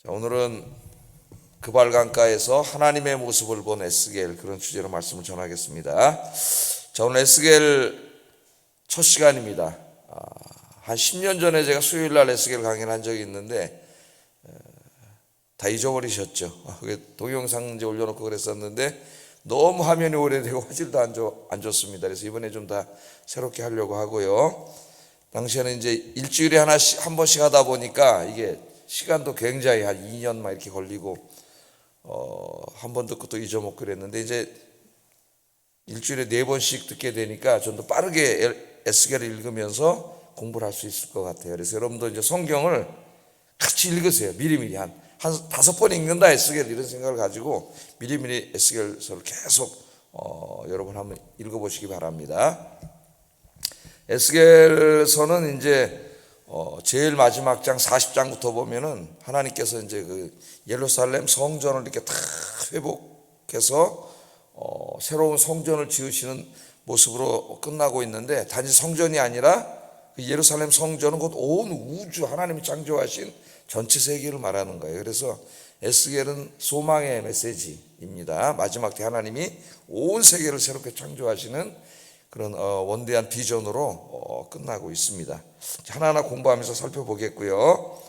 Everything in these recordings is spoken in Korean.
자, 오늘은 그발강가에서 하나님의 모습을 본 에스겔, 그런 주제로 말씀을 전하겠습니다. 자, 오늘 에스겔 첫 시간입니다. 한 10년 전에 제가 수요일날 에스겔 강의를 한 적이 있는데 다 잊어버리셨죠. 동영상 이제 올려놓고 그랬었는데 너무 화면이 오래되고 화질도 안 좋습니다. 그래서 이번에 좀 다 새롭게 하려고 하고요. 당시에는 이제 일주일에 한 번씩 하다 보니까 이게 시간도 굉장히 한 2년 막 이렇게 걸리고 한 번 듣고 또 잊어먹고 그랬는데 이제 일주일에 4번씩 듣게 되니까 좀 더 빠르게 에스겔을 읽으면서 공부를 할 수 있을 것 같아요. 그래서 여러분도 이제 성경을 같이 읽으세요. 미리미리 한 5번 읽는다 에스겔, 이런 생각을 가지고 미리미리 에스겔서를 계속 여러분 한번 읽어보시기 바랍니다. 에스겔서는 이제 제일 마지막 장 40장부터 보면은 하나님께서 이제 그 예루살렘 성전을 이렇게 다 회복해서 새로운 성전을 지으시는 모습으로 끝나고 있는데, 단지 성전이 아니라 그 예루살렘 성전은 곧 온 우주, 하나님이 창조하신 전체 세계를 말하는 거예요. 그래서 에스겔은 소망의 메시지입니다. 마지막 때 하나님이 온 세계를 새롭게 창조하시는 그런 원대한 비전으로 끝나고 있습니다. 하나하나 공부하면서 살펴보겠고요.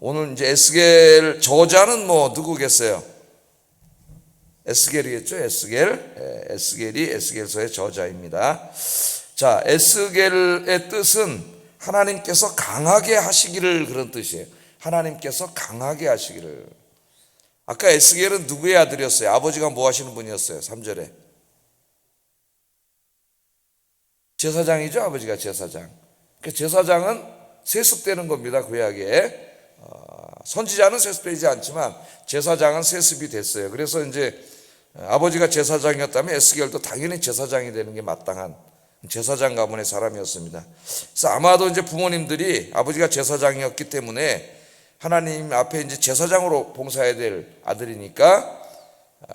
오늘 이제 에스겔 저자는 누구겠어요? 에스겔이겠죠. 에스겔이 에스겔서의 저자입니다. 자, 에스겔의 뜻은 하나님께서 강하게 하시기를, 그런 뜻이에요. 하나님께서 강하게 하시기를. 아까 에스겔은 누구의 아들이었어요? 아버지가 뭐 하시는 분이었어요? 3절에 제사장이죠. 아버지가 제사장. 제사장은 세습되는 겁니다. 구약에 선지자는 세습되지 않지만 제사장은 세습이 됐어요. 그래서 이제 아버지가 제사장이었다면 에스겔도 당연히 제사장이 되는 게 마땅한 제사장 가문의 사람이었습니다. 그래서 아마도 이제 부모님들이 아버지가 제사장이었기 때문에 하나님 앞에 이제 제사장으로 봉사해야 될 아들이니까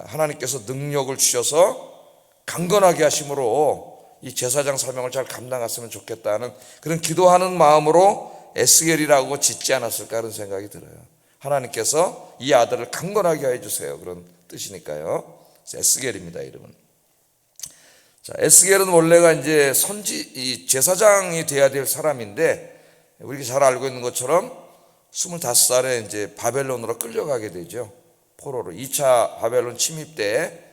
하나님께서 능력을 주셔서 강건하게 하심으로 이 제사장 사명을 잘 감당했으면 좋겠다는 그런 기도하는 마음으로 에스겔이라고 짓지 않았을까, 그런 생각이 들어요. 하나님께서 이 아들을 강건하게 해주세요, 그런 뜻이니까요. 에스겔입니다, 이름은. 자, 에스겔은 원래가 이제 이 제사장이 돼야 될 사람인데, 우리가 잘 알고 있는 것처럼 25살에 이제 바벨론으로 끌려가게 되죠. 포로로. 2차 바벨론 침입 때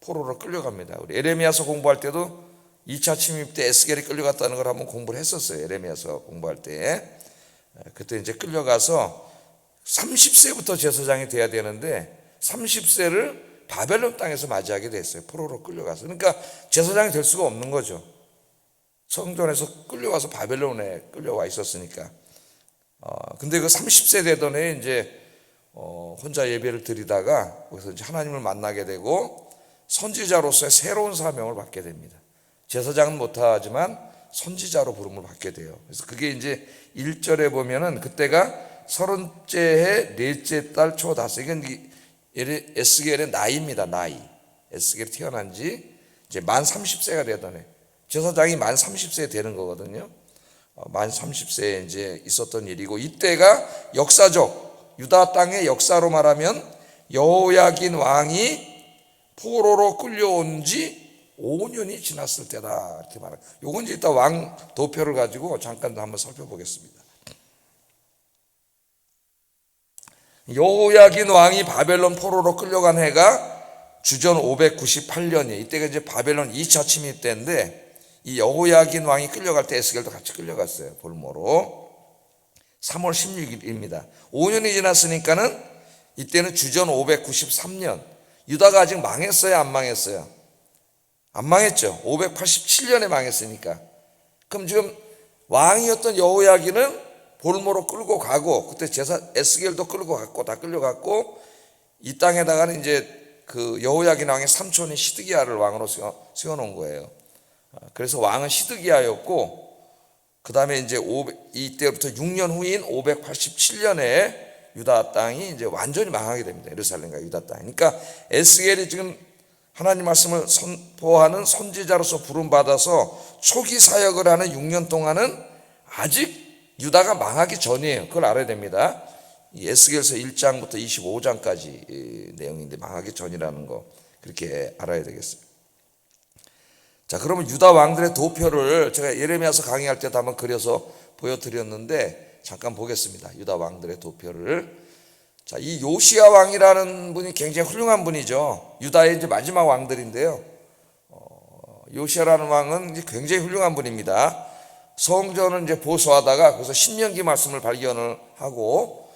포로로 끌려갑니다. 우리 에레미야서 공부할 때도 2차 침입 때 에스겔이 끌려갔다는 걸 한번 공부를 했었어요. 에레미야서 공부할 때. 그때 이제 끌려가서 30세부터 제사장이 돼야 되는데 30세를 바벨론 땅에서 맞이하게 됐어요. 포로로 끌려가서. 그러니까 제사장이 될 수가 없는 거죠. 성전에서 끌려와서 바벨론에 끌려와 있었으니까. 근데 그 30세 되던 해에 이제 혼자 예배를 드리다가 거기서 이제 하나님을 만나게 되고 선지자로서의 새로운 사명을 받게 됩니다. 제사장은 못하지만 선지자로 부름을 받게 돼요. 그래서 그게 이제 1절에 보면은 그때가 30째 해 넷째 달 초 다섯. 이건 에스겔의 나이입니다. 나이. 에스겔이 태어난 지 이제 만 30세가 되던 해. 제사장이 만 30세 되는 거거든요. 만 30세에 이제 있었던 일이고, 이때가 역사적 유다 땅의 역사로 말하면 여호야긴 왕이 포로로 끌려온 지 5년이 지났을 때다, 이렇게 말합니다. 요건 이제 일단 왕 도표를 가지고 잠깐 한번 살펴보겠습니다. 여호야긴 왕이 바벨론 포로로 끌려간 해가 주전 598년이에요. 이때가 이제 바벨론 2차 침입 때인데, 이 여호야긴 왕이 끌려갈 때 에스겔도 같이 끌려갔어요. 볼모로. 3월 16일입니다. 5년이 지났으니까는 이때는 주전 593년. 유다가 아직 망했어요, 안 망했어요? 안 망했죠. 587년에 망했으니까. 그럼 지금 왕이었던 여호야긴은 볼모로 끌고 가고, 그때 에스겔도 끌고 갔고, 다 끌려갔고, 이 땅에다가는 이제 그 여호야긴 왕의 삼촌인 시드기야를 왕으로 세워놓은 거예요. 그래서 왕은 시드기야였고, 그 다음에 이제 이때부터 6년 후인 587년에 유다 땅이 이제 완전히 망하게 됩니다. 예루살렘과 유다 땅. 그러니까 에스겔이 지금 하나님 말씀을 선포하는 선지자로서 부름받아서 초기 사역을 하는 6년 동안은 아직 유다가 망하기 전이에요. 그걸 알아야 됩니다. 이 에스겔서 1장부터 25장까지 내용인데 망하기 전이라는 거 그렇게 알아야 되겠어요. 자, 그러면 유다 왕들의 도표를 제가 예레미야서 강의할 때도 한번 그려서 보여드렸는데 잠깐 보겠습니다. 유다 왕들의 도표를. 자, 이 요시야 왕이라는 분이 굉장히 훌륭한 분이죠. 유다의 이제 마지막 왕들인데요. 요시야라는 왕은 이제 굉장히 훌륭한 분입니다. 성전을 이제 보수하다가 거기서 신명기 말씀을 발견을 하고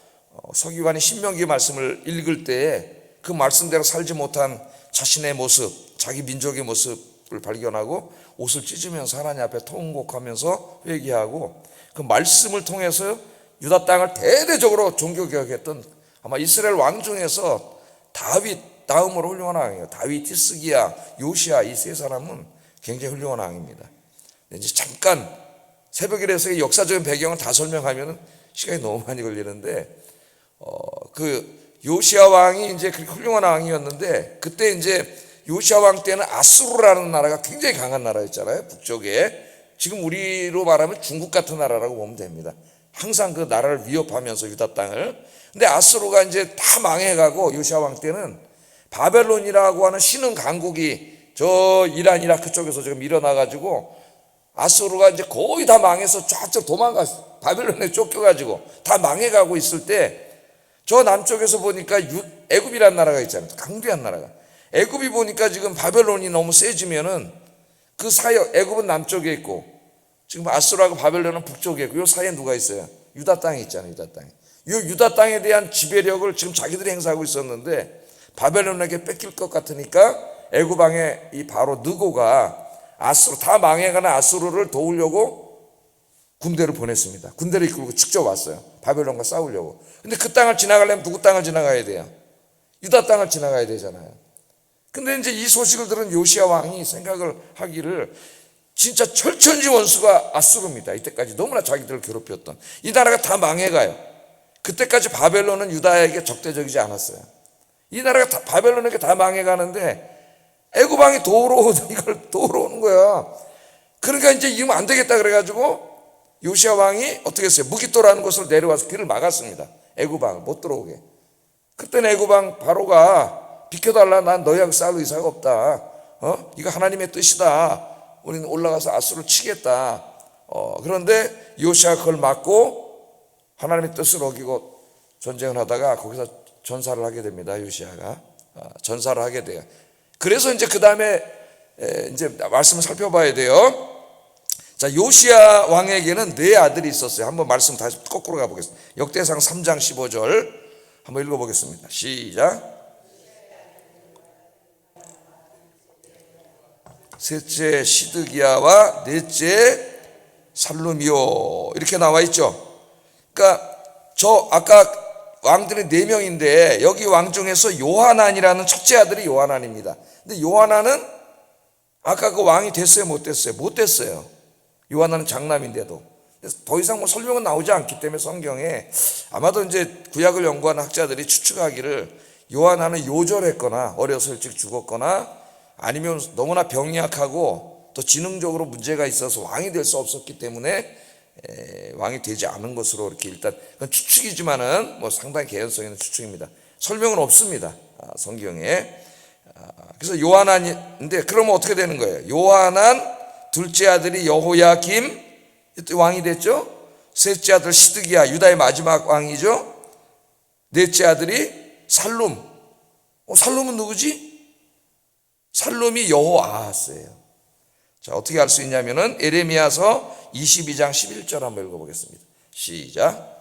서기관이 신명기 말씀을 읽을 때에 그 말씀대로 살지 못한 자신의 모습, 자기 민족의 모습을 발견하고 옷을 찢으면서 하나님 앞에 통곡하면서 회개하고 그 말씀을 통해서 유다 땅을 대대적으로 종교개혁했던 아마 이스라엘 왕 중에서 다윗 다음으로 훌륭한 왕이에요. 다윗, 히스기야, 요시야 이 세 사람은 굉장히 훌륭한 왕입니다. 이제 잠깐 새벽일에서의 역사적인 배경을 다 설명하면 시간이 너무 많이 걸리는데 그 요시야 왕이 이제 그렇게 훌륭한 왕이었는데 그때 이제 요시야 왕 때는 아수르라는 나라가 굉장히 강한 나라였잖아요. 북쪽에 지금 우리로 말하면 중국 같은 나라라고 보면 됩니다. 항상 그 나라를 위협하면서 유다 땅을. 근데 아수르가 이제 다 망해가고 요시야 왕 때는 바벨론이라고 하는 신흥 강국이 저 이란 이라크 쪽에서 지금 일어나가지고 아수르가 이제 거의 다 망해서 쫙쫙 도망갔어. 바벨론에 쫓겨가지고 다 망해가고 있을 때 저 남쪽에서 보니까 애굽이라는 나라가 있잖아요. 강대한 나라가. 애굽이 보니까 지금 바벨론이 너무 세지면은 그 사이에 애굽은 남쪽에 있고 지금 아수르하고 바벨론은 북쪽에 있고 이 사이에 누가 있어요? 유다 땅이 있잖아요. 유다 땅에. 이 유다 땅에 대한 지배력을 지금 자기들이 행사하고 있었는데 바벨론에게 뺏길 것 같으니까 애굽 왕의 이 바로 느고가 아수르 다 망해가는 아수르를 도우려고 군대를 보냈습니다. 군대를 이끌고 직접 왔어요. 바벨론과 싸우려고. 근데 그 땅을 지나가려면 누구 땅을 지나가야 돼요? 유다 땅을 지나가야 되잖아요. 근데 이제 이 소식을 들은 요시야 왕이 생각을 하기를 진짜 철천지 원수가 아수르입니다. 이때까지 너무나 자기들을 괴롭혔던 이 나라가 다 망해가요. 그때까지 바벨론은 유다에게 적대적이지 않았어요. 이 나라가 다 바벨론에게 다 망해가는데 애굽 왕이 이걸 도우러 오는 거야. 그러니까 이제 이러면 안 되겠다 그래가지고 요시야 왕이 어떻게 했어요? 무기토라는 곳을 내려와서 길을 막았습니다. 애굽 왕을 못 들어오게. 그때는 애굽 왕 바로가 비켜달라. 난 너희하고 싸울 의사가 없다. 이거 하나님의 뜻이다. 우리는 올라가서 아수르를 치겠다. 그런데 요시야 그걸 막고 하나님의 뜻을 어기고 전쟁을 하다가 거기서 전사를 하게 됩니다. 요시야가 전사를 하게 돼요. 그래서 이제 그 다음에 이제 말씀을 살펴봐야 돼요. 자, 요시야 왕에게는 네 아들이 있었어요. 한번 말씀 다시 거꾸로 가보겠습니다. 역대상 3장 15절 한번 읽어보겠습니다. 시작. 셋째 시드기야와 넷째 살루미오 이렇게 나와 있죠. 그러니까 저 아까 왕들이 4명인데 여기 왕 중에서 요하난이라는 첫째 아들이 요하난입니다. 근데 요하난은 아까 그 왕이 됐어요? 못 됐어요? 못 됐어요. 요하난은 장남인데도. 더 이상 뭐 설명은 나오지 않기 때문에 성경에 아마도 이제 구약을 연구하는 학자들이 추측하기를 요하난은 요절했거나 어려서 일찍 죽었거나 아니면 너무나 병약하고 또 지능적으로 문제가 있어서 왕이 될 수 없었기 때문에 왕이 되지 않은 것으로 이렇게 일단 그건 추측이지만은 뭐 상당히 개연성 있는 추측입니다. 설명은 없습니다. 성경에. 그래서 요하난인데 그러면 어떻게 되는 거예요? 요하난 둘째 아들이 여호야김 왕이 됐죠. 셋째 아들 시드기야 유다의 마지막 왕이죠. 넷째 아들이 살룸. 살룸은 누구지? 살룸이 여호아하스예요. 자, 어떻게 알 수 있냐면은 에레미야서 22장 11절 한번 읽어보겠습니다. 시작.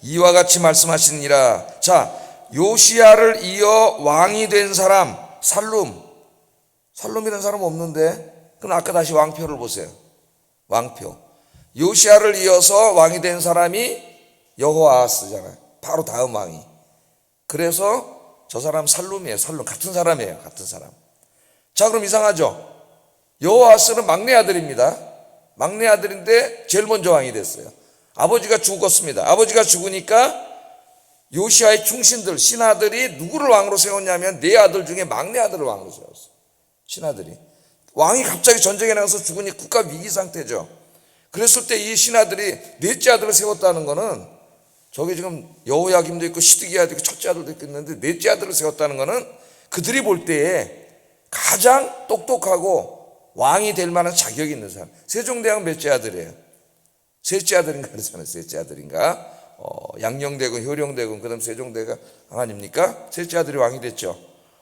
이와 같이 말씀하시니라. 자, 요시야를 이어 왕이 된 사람 살룸이라는 사람 없는데 그럼 아까 다시 왕표를 보세요. 왕표. 요시야를 이어서 왕이 된 사람이 여호아하스잖아요. 바로 다음 왕이. 그래서 저 사람 살룸이에요. 살룸 같은 사람이에요. 같은 사람. 자, 그럼 이상하죠. 여호아하스는 막내 아들입니다. 막내 아들인데 제일 먼저 왕이 됐어요. 아버지가 죽었습니다. 아버지가 죽으니까 요시야의 충신들 신하들이 누구를 왕으로 세웠냐면 네 아들 중에 막내 아들을 왕으로 세웠어요. 신하들이 왕이 갑자기 전쟁에 나가서 죽으니 국가 위기 상태죠. 그랬을 때 이 신하들이 넷째 아들을 세웠다는 거는, 저기 지금 여호야김도 있고 시드기야도 있고 첫째 아들도 있는데 넷째 아들을 세웠다는 거는 그들이 볼 때에 가장 똑똑하고 왕이 될 만한 자격이 있는 사람. 세종대왕은 몇째 아들이에요? 셋째 아들인가 그러잖아요. 셋째 아들인가? 양녕대군, 효령대군, 그 다음 세종대왕 아닙니까? 셋째 아들이 왕이 됐죠.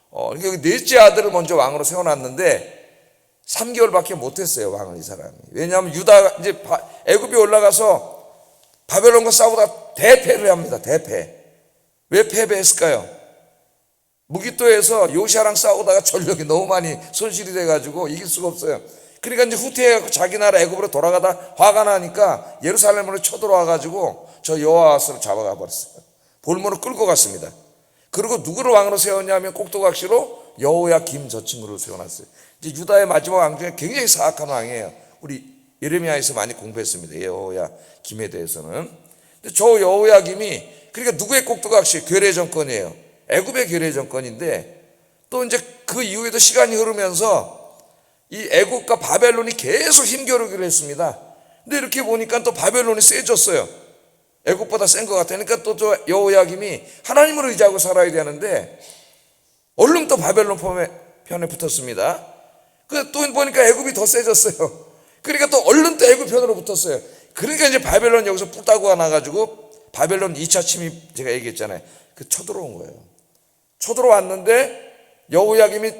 그러니까 넷째 아들을 먼저 왕으로 세워놨는데 3개월밖에 못했어요, 왕을, 이 사람이. 왜냐하면 유다가 이제 애굽에 올라가서 바벨론과 싸우다 대패를 합니다. 대패. 왜 패배했을까요? 무기토에서 요시아랑 싸우다가 전력이 너무 많이 손실이 돼가지고 이길 수가 없어요. 그러니까 이제 후퇴해갖고 자기 나라 애굽으로 돌아가다 화가 나니까 예루살렘으로 쳐들어와가지고 저 여호아스를 잡아가 버렸어요. 볼모로 끌고 갔습니다. 그리고 누구를 왕으로 세웠냐면 꼭두각시로 여호야김, 저 친구를 세워놨어요. 이제 유다의 마지막 왕 중에 굉장히 사악한 왕이에요. 우리 예레미야에서 많이 공부했습니다. 여호야김에 대해서는. 근데 저 여호야김이, 그러니까 누구의 꼭두각시? 괴뢰 정권이에요. 애굽의 괴뢰 정권인데, 또 이제 그 이후에도 시간이 흐르면서 이 애굽과 바벨론이 계속 힘겨루기를 했습니다. 근데 이렇게 보니까 또 바벨론이 세졌어요. 애굽보다 센 것 같아요. 그러니까 또 저 여호야김이 하나님을 의지하고 살아야 되는데 얼른 또 바벨론 편에 붙었습니다. 또 보니까 애굽이 더 세졌어요. 그러니까 또 얼른 또 애굽 편으로 붙었어요. 그러니까 이제 바벨론 여기서 뿔따구가 나가지고 바벨론 2차 침입, 제가 얘기했잖아요. 쳐들어온 거예요. 쳐들어왔는데 여호야김이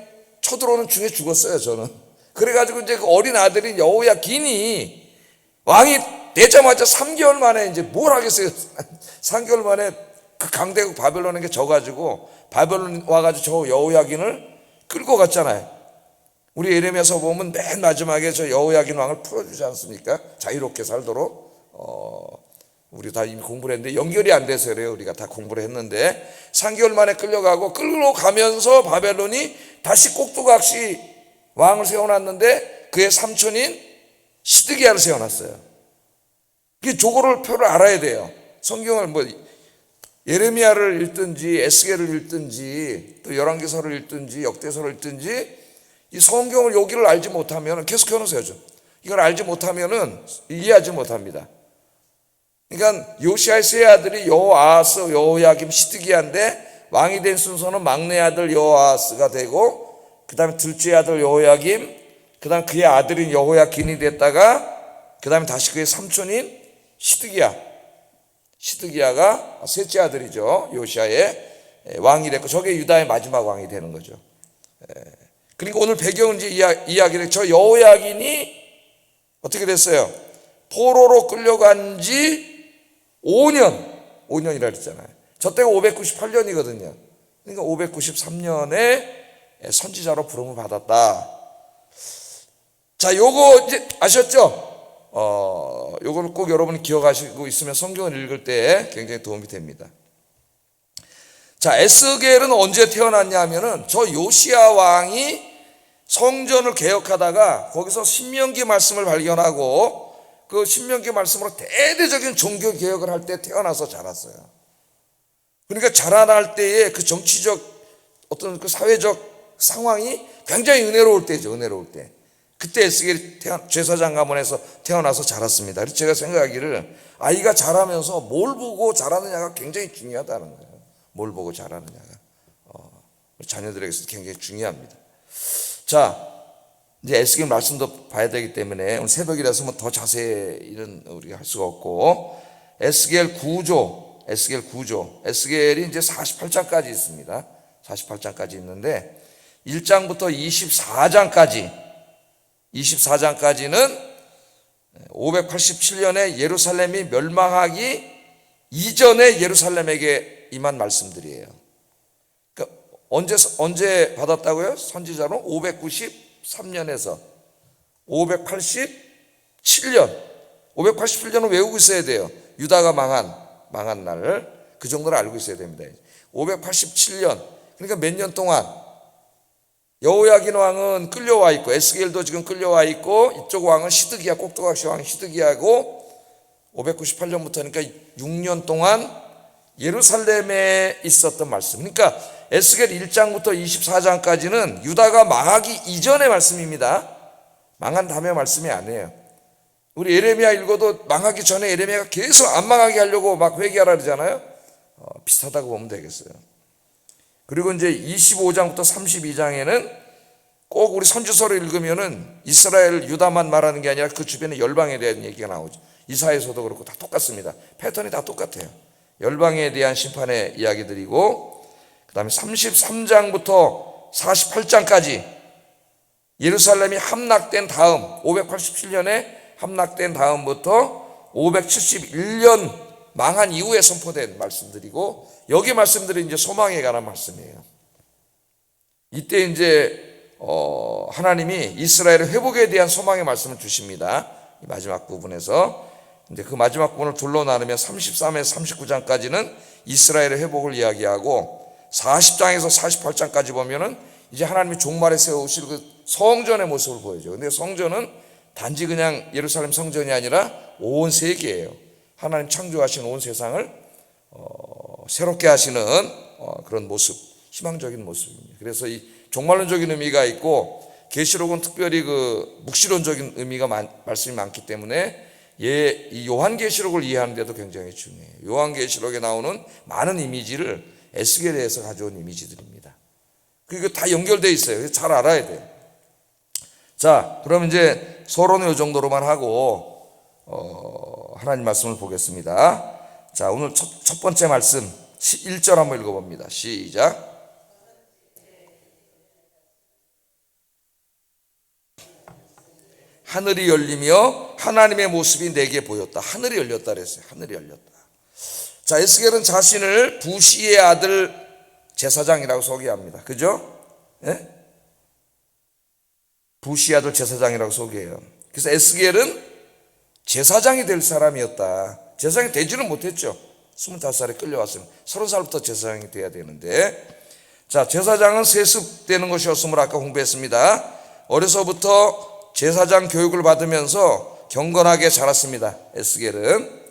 쳐들어오는 중에 죽었어요, 저는. 그래가지고 이제 그 어린 아들인 여호야긴이 왕이 되자마자 3개월 만에 이제 뭘 하겠어요. 3개월 만에 그 강대국 바벨론에게 져가지고 바벨론 와가지고 저 여호야긴을 끌고 갔잖아요. 우리 예레미야서 보면 맨 마지막에 저 여호야긴 왕을 풀어주지 않습니까? 자유롭게 살도록. 우리 다 이미 공부를 했는데 연결이 안 돼서 그래요. 우리가 다 공부를 했는데 3개월 만에 끌려가고, 끌고 가면서 바벨론이 다시 꼭두각시 왕을 세워놨는데 그의 삼촌인 시드기야를 세워놨어요. 그 조고를 표를 알아야 돼요. 성경을 뭐 예레미야를 읽든지 에스겔을 읽든지 또 열왕기서를 읽든지 역대서를 읽든지 이 성경을 여기를 알지 못하면, 계속 켜놓으세요. 이걸 알지 못하면은 이해하지 못합니다. 그러니까 요시아의 세 아들이 여호아스, 여호야김, 시드기야인데 왕이 된 순서는 막내 아들 여호아스가 되고, 그 다음에 둘째 아들 여호야김, 그 다음에 그의 아들인 여호야긴이 됐다가 그 다음에 다시 그의 삼촌인 시드기야가 셋째 아들이죠. 요시아의 왕이 됐고, 저게 유다의 마지막 왕이 되는 거죠. 그러니까 오늘 배경은 이제 이야기를, 저 여호야긴이 어떻게 됐어요? 포로로 끌려간 지 5년이라 그랬잖아요. 저 때가 598년이거든요. 그러니까 593년에 선지자로 부름을 받았다. 자, 요거 이제 아셨죠? 요거를 꼭 여러분이 기억하시고 있으면 성경을 읽을 때 굉장히 도움이 됩니다. 자, 에스겔은 언제 태어났냐 하면은 저 요시야 왕이 성전을 개혁하다가 거기서 신명기 말씀을 발견하고 그 신명기 말씀으로 대대적인 종교 개혁을 할 때 태어나서 자랐어요. 그러니까 자라날 때의 그 정치적 어떤 그 사회적 상황이 굉장히 은혜로울 때죠. 은혜로울 때. 그때 에스겔이 제사장 가문에서 태어나서 자랐습니다. 그래서 제가 생각하기를 아이가 자라면서 뭘 보고 자라느냐가 굉장히 중요하다는 거예요. 뭘 보고 자라느냐가 우리 자녀들에게서 굉장히 중요합니다. 자, 이제 에스겔 말씀도 봐야 되기 때문에 오늘 새벽이라서 뭐 더 자세히는 우리가 할 수가 없고, 에스겔 9조, 에스겔이 이제 48장까지 있습니다. 48장까지 있는데 1장부터 24장까지는 587년에 예루살렘이 멸망하기 이전에 예루살렘에게 임한 말씀들이에요. 그러니까 언제 받았다고요? 선지자로 593년에서 587년을 외우고 있어야 돼요. 유다가 망한 날을 그 정도를 알고 있어야 됩니다. 587년, 그러니까 몇 년 동안 여호야긴 왕은 끌려와 있고, 에스겔도 지금 끌려와 있고, 이쪽 왕은 시드기야, 꼭두각시 왕 시드기야고, 598년부터니까 6년 동안 예루살렘에 있었던 말씀. 그러니까 에스겔 1장부터 24장까지는 유다가 망하기 이전의 말씀입니다. 망한 다음에 말씀이 아니에요. 우리 예레미야 읽어도 망하기 전에 예레미야가 계속 안 망하게 하려고 막 회개하라 그러잖아요. 비슷하다고 보면 되겠어요. 그리고 이제 25장부터 32장에는 꼭 우리 선지서를 읽으면은 이스라엘 유다만 말하는 게 아니라 그 주변의 열방에 대한 얘기가 나오죠. 이사야서도 그렇고 다 똑같습니다. 패턴이 다 똑같아요. 열방에 대한 심판의 이야기들이고, 그 다음에 33장부터 48장까지 예루살렘이 함락된 다음 587년에 함락된 다음부터 571년 망한 이후에 선포된 말씀들이고, 여기 말씀들이 이제 소망에 관한 말씀이에요. 이때 이제 하나님이 이스라엘의 회복에 대한 소망의 말씀을 주십니다. 이 마지막 부분에서 이제 그 마지막 부분을 둘로 나누면 33에서 39장까지는 이스라엘의 회복을 이야기하고, 40장에서 48장까지 보면은 이제 하나님이 종말에 세우실 그 성전의 모습을 보여줘요. 근데 성전은 단지 그냥 예루살렘 성전이 아니라 온 세계예요. 하나님 창조하신 온 세상을 새롭게 하시는 그런 모습, 희망적인 모습입니다. 그래서 이 종말론적인 의미가 있고, 계시록은 특별히 그 묵시론적인 의미가 말씀이 많기 때문에 이 요한계시록을 이해하는 데도 굉장히 중요해요. 요한계시록에 나오는 많은 이미지를 에스겔에서 가져온 이미지들입니다. 그리고 다 연결되어 있어요. 그래서 잘 알아야 돼요. 자, 그럼 이제 서론은 이 정도로만 하고 하나님 말씀을 보겠습니다. 자, 오늘 첫 번째 말씀 1절 한번 읽어봅니다. 시작. 하늘이 열리며 하나님의 모습이 내게 보였다. 하늘이 열렸다 그랬어요. 하늘이 열렸다. 자, 에스겔은 자신을 부시의 아들 제사장이라고 소개합니다. 그죠? 예? 부시의 아들 제사장이라고 소개해요. 그래서 에스겔은 제사장이 될 사람이었다. 제사장이 되지는 못했죠. 25살에 끌려왔으면 30살부터 제사장이 돼야 되는데, 자, 제사장은 세습되는 것이었음을 아까 공부했습니다. 어려서부터 제사장 교육을 받으면서 경건하게 자랐습니다. 에스겔은.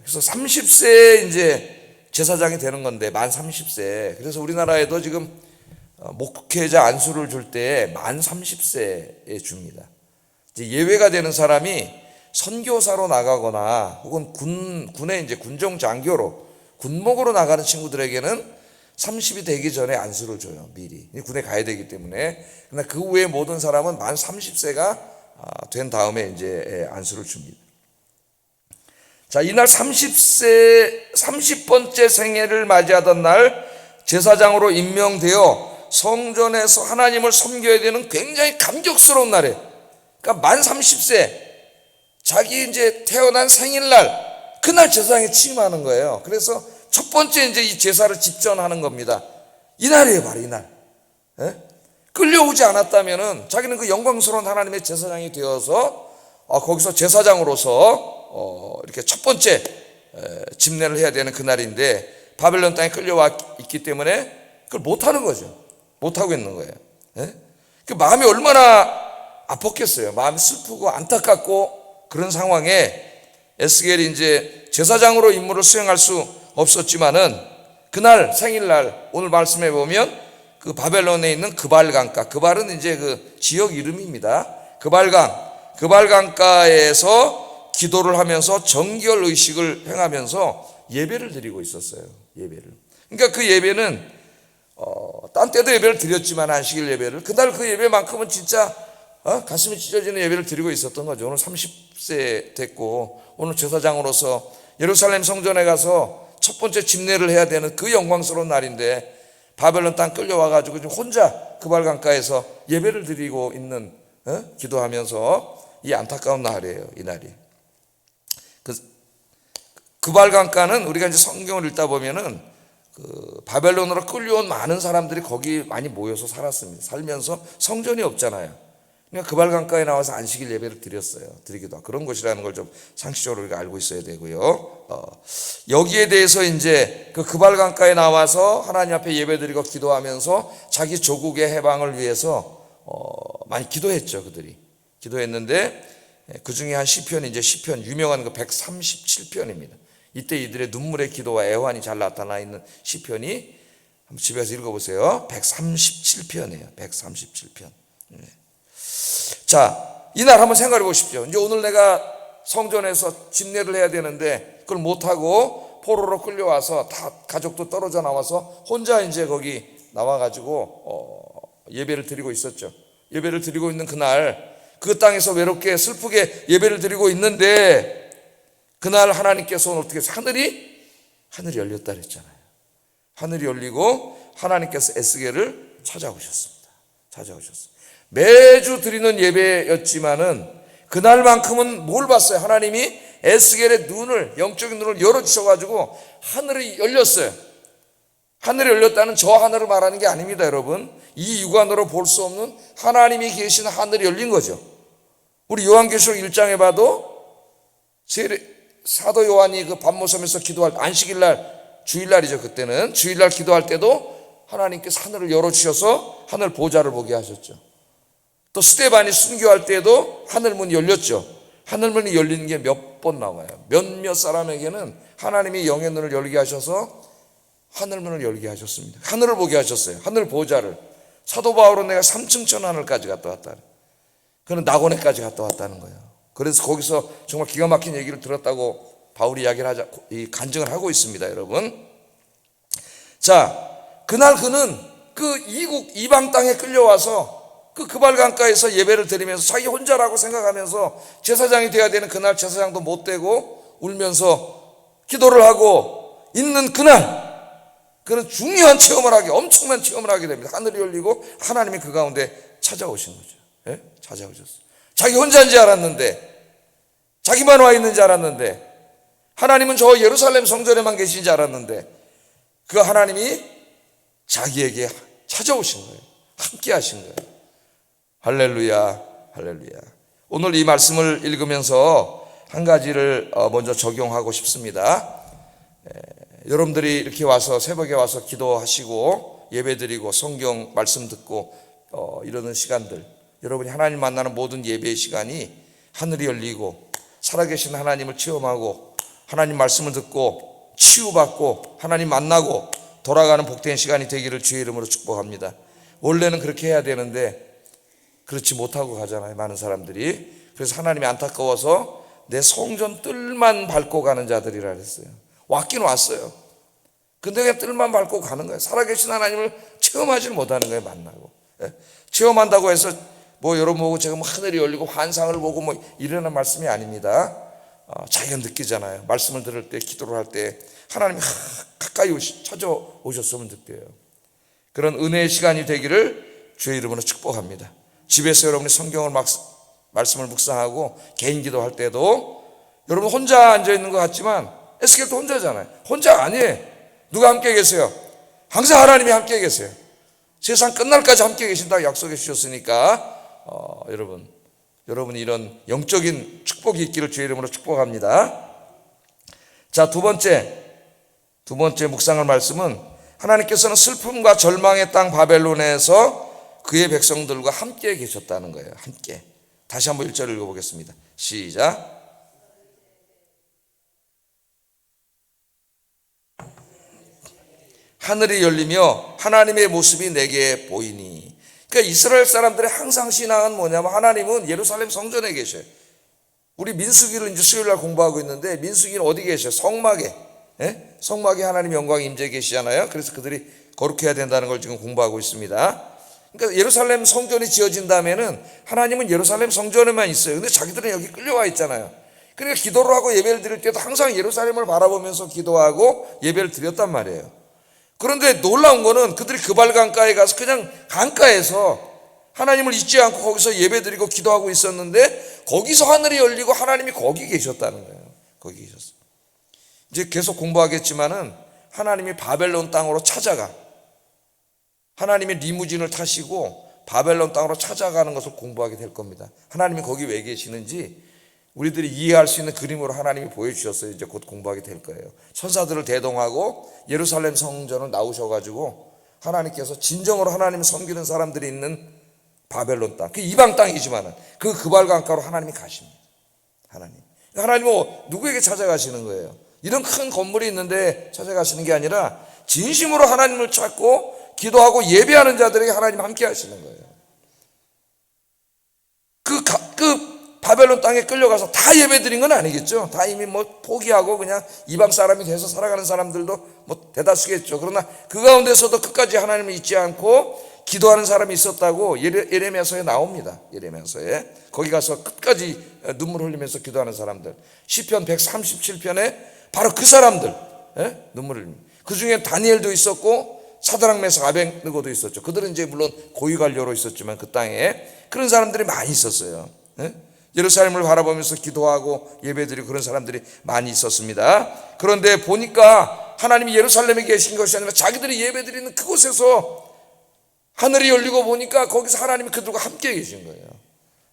그래서 30세에 이제 제사장이 되는 건데, 만 30세. 그래서 우리나라에도 지금 목회자 안수를 줄 때 만 30세에 줍니다. 이제 예외가 되는 사람이 선교사로 나가거나 혹은 군의 이제 군종 장교로 군목으로 나가는 친구들에게는 30이 되기 전에 안수를 줘요. 미리 군에 가야 되기 때문에. 그러나 그 후에 모든 사람은 만 30세가 된 다음에 이제 안수를 줍니다. 자, 이날 30번째 생애를 맞이하던 날 제사장으로 임명되어 성전에서 하나님을 섬겨야 되는 굉장히 감격스러운 날이에요. 그러니까 만 30세 자기 이제 태어난 생일날 그날 제사장에 취임하는 거예요. 그래서 첫 번째 이제 이 제사를 집전하는 겁니다. 이날이에요, 바로 이날. 예? 끌려오지 않았다면은 자기는 그 영광스러운 하나님의 제사장이 되어서 거기서 제사장으로서 이렇게 첫 번째 집례를 해야 되는 그날인데, 바벨론 땅에 끌려와 있기 때문에 그걸 못하는 거죠. 못하고 있는 거예요. 예? 그 마음이 얼마나 아팠겠어요. 마음이 슬프고 안타깝고 그런 상황에 에스겔이 이제 제사장으로 임무를 수행할 수 없었지만은 그날 생일날 오늘 말씀해 보면 그 바벨론에 있는 그발강가, 그발은 이제 그 지역 이름입니다. 그발강가에서 기도를 하면서 정결 의식을 행하면서 예배를 드리고 있었어요. 예배를. 그러니까 그 예배는 딴 때도 예배를 드렸지만 안식일 예배를, 그날 그 예배만큼은 진짜 가슴이 찢어지는 예배를 드리고 있었던 거죠. 오늘 30세 됐고 오늘 제사장으로서 예루살렘 성전에 가서 첫 번째 집례를 해야 되는 그 영광스러운 날인데, 바벨론 땅 끌려와가지고 지금 혼자 그발강가에서 예배를 드리고 있는, 기도하면서 이 안타까운 날이에요. 이 날이. 그발강가는 우리가 이제 성경을 읽다 보면은 그 바벨론으로 끌려온 많은 사람들이 거기 많이 모여서 살았습니다. 살면서 성전이 없잖아요. 그러니까 그발강가에 나와서 안식일 예배를 드리기도 하고 그런 것이라는 걸 좀 상식적으로 우리가 알고 있어야 되고요. 여기에 대해서 이제 그 그발강가에 나와서 하나님 앞에 예배드리고 기도하면서 자기 조국의 해방을 위해서 많이 기도했죠. 그들이 기도했는데 그 중에 한 시편이 이제 시편 유명한 그 137편입니다. 이때 이들의 눈물의 기도와 애환이 잘 나타나 있는 시편이 한번 집에서 읽어보세요. 137편이에요. 137편. 자, 이날 한번 생각해 보십시오. 이제 오늘 내가 성전에서 집례를 해야 되는데 그걸 못하고 포로로 끌려와서 다 가족도 떨어져 나와서 혼자 이제 거기 나와가지고 예배를 드리고 있었죠. 예배를 드리고 있는 그날 그 땅에서 외롭게 슬프게 예배를 드리고 있는데 그날 하나님께서 어떻게 해서 하늘이 열렸다 그랬잖아요. 하늘이 열리고 하나님께서 에스겔을 찾아오셨습니다. 매주 드리는 예배였지만은 그날만큼은 뭘 봤어요? 하나님이 에스겔의 눈을, 영적인 눈을 열어주셔가지고 하늘이 열렸어요. 하늘이 열렸다는 저 하늘을 말하는 게 아닙니다, 여러분. 이 육안으로 볼 수 없는 하나님이 계신 하늘이 열린 거죠. 우리 요한계시록 1장에 봐도 사도 요한이 그 밤모섬에서 기도할 안식일날, 주일날이죠. 그때는 주일날 기도할 때도 하나님께서 하늘을 열어주셔서 하늘 보좌를 보게 하셨죠. 또 스데반이 순교할 때도 하늘문이 열렸죠. 하늘문이 열리는 게 몇 번 나와요. 몇몇 사람에게는 하나님이 영의 눈을 열게 하셔서 하늘문을 열게 하셨습니다. 하늘을 보게 하셨어요. 하늘 보좌를. 사도 바울은 내가 3층 천하늘까지 갔다 왔다. 그는 낙원에까지 갔다 왔다는 거예요. 그래서 거기서 정말 기가 막힌 얘기를 들었다고 바울이 이야기를 간증을 하고 있습니다, 여러분. 자, 그날 그는 그 이방 땅에 끌려와서 그 그발강가에서 예배를 드리면서 자기 혼자라고 생각하면서 제사장이 되어야 되는 그날 제사장도 못 되고 울면서 기도를 하고 있는 그날 그는 중요한 엄청난 체험을 하게 됩니다. 하늘이 열리고 하나님이 그 가운데 찾아오신 거죠. 예? 찾아오셨어요. 자기 혼자인 줄 알았는데, 자기만 와 있는 줄 알았는데, 하나님은 저 예루살렘 성전에만 계신 줄 알았는데 그 하나님이 자기에게 찾아오신 거예요. 함께 하신 거예요. 할렐루야, 할렐루야. 오늘 이 말씀을 읽으면서 한 가지를 먼저 적용하고 싶습니다. 여러분들이 이렇게 와서 새벽에 와서 기도하시고 예배드리고 성경 말씀 듣고 이러는 시간들, 여러분이 하나님 만나는 모든 예배의 시간이 하늘이 열리고 살아계신 하나님을 체험하고 하나님 말씀을 듣고 치유받고 하나님 만나고 돌아가는 복된 시간이 되기를 주의 이름으로 축복합니다. 원래는 그렇게 해야 되는데 그렇지 못하고 가잖아요, 많은 사람들이. 그래서 하나님이 안타까워서 내 성전 뜰만 밟고 가는 자들이라 그랬어요. 왔긴 왔어요. 근데 그냥 뜰만 밟고 가는 거예요. 살아계신 하나님을 체험하지는 못하는 거예요, 만나고. 체험한다고 해서 여러분 보고 제가 하늘이 열리고 환상을 보고 이러는 말씀이 아닙니다. 자기가 느끼잖아요. 말씀을 들을 때, 기도를 할 때 하나님이 가까이 찾아오셨으면 느껴요. 그런 은혜의 시간이 되기를 주의 이름으로 축복합니다. 집에서 여러분이 성경을 말씀을 묵상하고 개인 기도할 때도 여러분 혼자 앉아있는 것 같지만 에스겔도 혼자잖아요. 혼자 아니에요. 누가 함께 계세요? 항상 하나님이 함께 계세요. 세상 끝날까지 함께 계신다고 약속해 주셨으니까 여러분이 이런 영적인 축복이 있기를 주의 이름으로 축복합니다. 자, 두 번째 묵상할 말씀은 하나님께서는 슬픔과 절망의 땅 바벨론에서 그의 백성들과 함께 계셨다는 거예요. 함께. 다시 한번 1절을 읽어보겠습니다. 시작. 하늘이 열리며 하나님의 모습이 내게 보이니. 그러니까 이스라엘 사람들의 항상 신앙은 뭐냐면 하나님은 예루살렘 성전에 계셔요. 우리 민수기를 이제 수요일날 공부하고 있는데 민수기는 어디 계셔요? 성막에. 성막에 하나님 영광이 임재 계시잖아요. 그래서 그들이 거룩해야 된다는 걸 지금 공부하고 있습니다. 그러니까 예루살렘 성전이 지어진다면은 하나님은 예루살렘 성전에만 있어요. 근데 자기들은 여기 끌려와 있잖아요. 그러니까 기도를 하고 예배를 드릴 때도 항상 예루살렘을 바라보면서 기도하고 예배를 드렸단 말이에요. 그런데 놀라운 거는 그들이 그발강가에 가서 그냥 강가에서 하나님을 잊지 않고 거기서 예배 드리고 기도하고 있었는데 거기서 하늘이 열리고 하나님이 거기 계셨다는 거예요. 거기 계셨어요. 이제 계속 공부하겠지만은 하나님이 바벨론 땅으로 찾아가. 하나님이 리무진을 타시고 바벨론 땅으로 찾아가는 것을 공부하게 될 겁니다. 하나님이 거기 왜 계시는지 우리들이 이해할 수 있는 그림으로 하나님이 보여주셨어요. 이제 곧 공부하게 될 거예요. 천사들을 대동하고 예루살렘 성전을 나오셔가지고 하나님께서 진정으로 하나님을 섬기는 사람들이 있는 바벨론 땅, 그 이방 땅이지만은 그 그발강가로 하나님이 가십니다. 하나님은 누구에게 찾아가시는 거예요? 이런 큰 건물이 있는데 찾아가시는 게 아니라 진심으로 하나님을 찾고 기도하고 예배하는 자들에게 하나님 함께 하시는 거예요. 그 바벨론 땅에 끌려가서 다 예배드린 건 아니겠죠. 다 이미 뭐 포기하고 그냥 이방 사람이 돼서 살아가는 사람들도 뭐 대다수겠죠. 그러나 그 가운데서도 끝까지 하나님을 잊지 않고 기도하는 사람이 있었다고 예레미야서에 나옵니다. 예레미야서에 거기 가서 끝까지 눈물 흘리면서 기도하는 사람들, 시편 137편에 바로 그 사람들 눈물을 흘립니다. 그 중에 다니엘도 있었고 사드락 메삭 아벳느고도 있었죠. 그들은 이제 물론 고위 관료로 있었지만 그 땅에 그런 사람들이 많이 있었어요. 예루살렘을 바라보면서 기도하고 예배드리고 그런 사람들이 많이 있었습니다. 그런데 보니까 하나님이 예루살렘에 계신 것이 아니라 자기들이 예배드리는 그곳에서 하늘이 열리고 보니까 거기서 하나님이 그들과 함께 계신 거예요.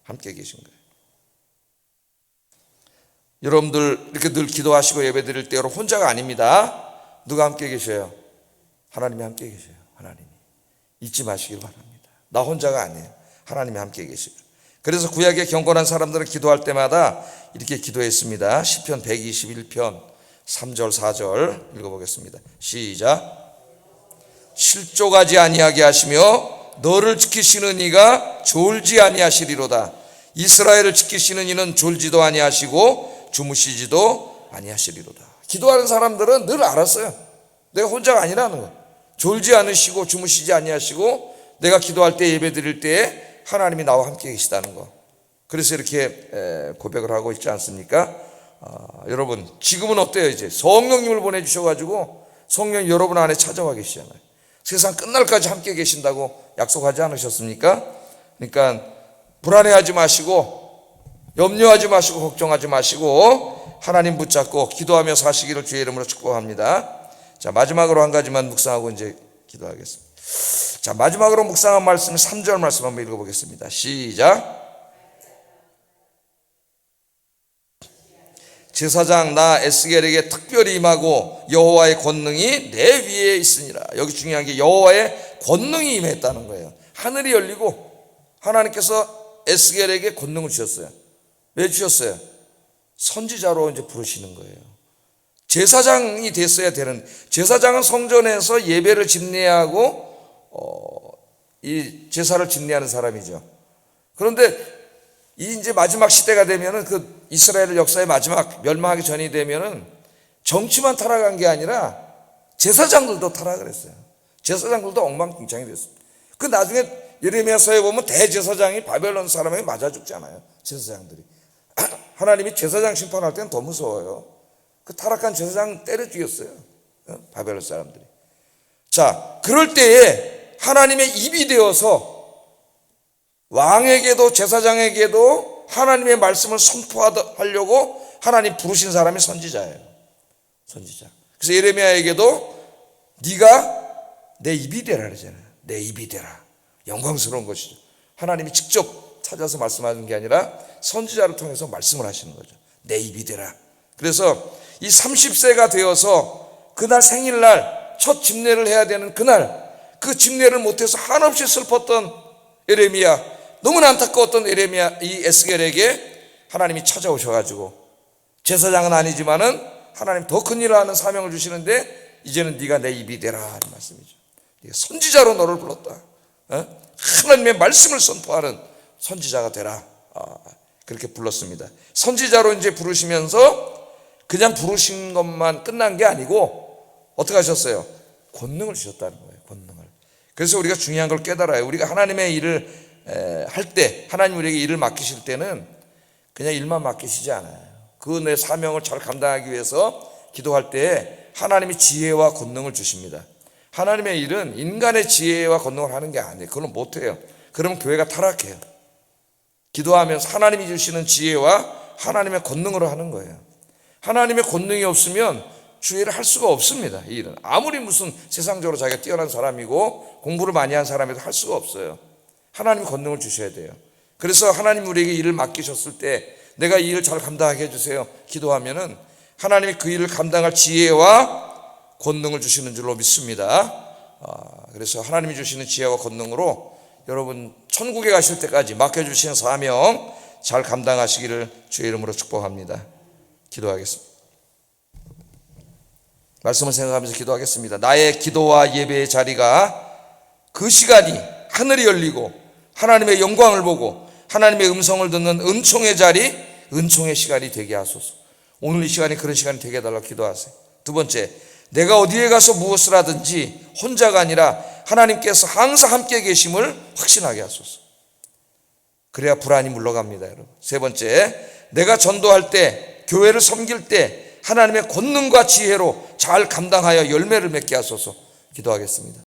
함께 계신 거예요. 여러분들 이렇게 늘 기도하시고 예배드릴 때 여러분 혼자가 아닙니다. 누가 함께 계셔요? 하나님이 함께 계셔요. 하나님이. 잊지 마시길 바랍니다. 나 혼자가 아니에요. 하나님이 함께 계시고. 그래서 구약의 경건한 사람들은 기도할 때마다 이렇게 기도했습니다. 시편 121편 3절 4절 읽어보겠습니다. 시작. 실족하지 아니하게 하시며 너를 지키시는 이가 졸지 아니하시리로다. 이스라엘을 지키시는 이는 졸지도 아니하시고 주무시지도 아니하시리로다. 기도하는 사람들은 늘 알았어요. 내가 혼자가 아니라는 거. 졸지 않으시고 주무시지 아니하시고 내가 기도할 때 예배 드릴 때 하나님이 나와 함께 계시다는 거. 그래서 이렇게 고백을 하고 있지 않습니까? 여러분 지금은 어때요? 이제 성령님을 보내주셔가지고 성령이 여러분 안에 찾아와 계시잖아요. 세상 끝날까지 함께 계신다고 약속하지 않으셨습니까? 그러니까 불안해하지 마시고 염려하지 마시고 걱정하지 마시고 하나님 붙잡고 기도하며 사시기를 주의 이름으로 축복합니다. 자, 마지막으로 한 가지만 묵상하고 이제 기도하겠습니다. 자, 마지막으로 묵상한 말씀 3절 말씀 한번 읽어보겠습니다. 시작. 제사장 나 에스겔에게 특별히 임하고 여호와의 권능이 내 위에 있으니라. 여기 중요한 게 여호와의 권능이 임했다는 거예요. 하늘이 열리고 하나님께서 에스겔에게 권능을 주셨어요. 왜 주셨어요? 선지자로 이제 부르시는 거예요. 제사장이 됐어야 되는, 제사장은 성전에서 예배를 집례하고 이 제사를 집례하는 사람이죠. 그런데 이 이제 마지막 시대가 되면은 그 이스라엘 역사의 마지막 멸망하기 전이 되면은 정치만 타락한 게 아니라 제사장들도 타락을 했어요. 제사장들도 엉망진창이 됐습니다. 그 나중에 예레미야서에 보면 대제사장이 바벨론 사람에게 맞아 죽잖아요. 제사장들이. 하나님이 제사장 심판할 때는 더 무서워요. 그 타락한 제사장 때려 죽였어요. 바벨론 사람들이. 자, 그럴 때에 하나님의 입이 되어서 왕에게도 제사장에게도 하나님의 말씀을 선포하려고 하나님 부르신 사람이 선지자예요. 선지자. 그래서 예레미야에게도 네가 내 입이 되라 그러잖아요. 내 입이 되라. 영광스러운 것이죠. 하나님이 직접 찾아서 말씀하는 게 아니라 선지자를 통해서 말씀을 하시는 거죠. 내 입이 되라. 그래서 이 30세가 되어서 그날 생일날 첫 집례를 해야 되는 그날 그 집례를 못해서 한없이 슬펐던 예레미야, 너무나 안타까웠던 예레미야 이 에스겔에게 하나님이 찾아오셔가지고 제사장은 아니지만은 하나님 더 큰 일을 하는 사명을 주시는데 이제는 네가 내 입이 되라 하는 말씀이죠. 네가 선지자로 너를 불렀다. 하나님의 말씀을 선포하는 선지자가 되라. 그렇게 불렀습니다. 선지자로 이제 부르시면서 그냥 부르신 것만 끝난 게 아니고 어떻게 하셨어요? 권능을 주셨다는 거예요. 권능을. 그래서 우리가 중요한 걸 깨달아요. 우리가 하나님의 일을 할 때, 하나님 우리에게 일을 맡기실 때는 그냥 일만 맡기시지 않아요. 그 내 사명을 잘 감당하기 위해서 기도할 때 하나님이 지혜와 권능을 주십니다. 하나님의 일은 인간의 지혜와 권능을 하는 게 아니에요. 그건 못해요. 그러면 교회가 타락해요. 기도하면서 하나님이 주시는 지혜와 하나님의 권능으로 하는 거예요. 하나님의 권능이 없으면 주의를 할 수가 없습니다. 이 일은 아무리 무슨 세상적으로 자기가 뛰어난 사람이고 공부를 많이 한 사람이도 할 수가 없어요. 하나님이 권능을 주셔야 돼요. 그래서 하나님 우리에게 일을 맡기셨을 때 내가 이 일을 잘 감당하게 해주세요 기도하면은 하나님이 그 일을 감당할 지혜와 권능을 주시는 줄로 믿습니다. 그래서 하나님이 주시는 지혜와 권능으로 여러분 천국에 가실 때까지 맡겨주신 사명 잘 감당하시기를 주의 이름으로 축복합니다. 기도하겠습니다. 말씀을 생각하면서 기도하겠습니다. 나의 기도와 예배의 자리가 그 시간이 하늘이 열리고 하나님의 영광을 보고 하나님의 음성을 듣는 은총의 자리, 은총의 시간이 되게 하소서. 오늘 이 시간이 그런 시간이 되게 해달라고 기도하세요. 두 번째, 내가 어디에 가서 무엇을 하든지 혼자가 아니라 하나님께서 항상 함께 계심을 확신하게 하소서. 그래야 불안이 물러갑니다, 여러분. 세 번째, 내가 전도할 때, 교회를 섬길 때 하나님의 권능과 지혜로 잘 감당하여 열매를 맺게 하소서. 기도하겠습니다.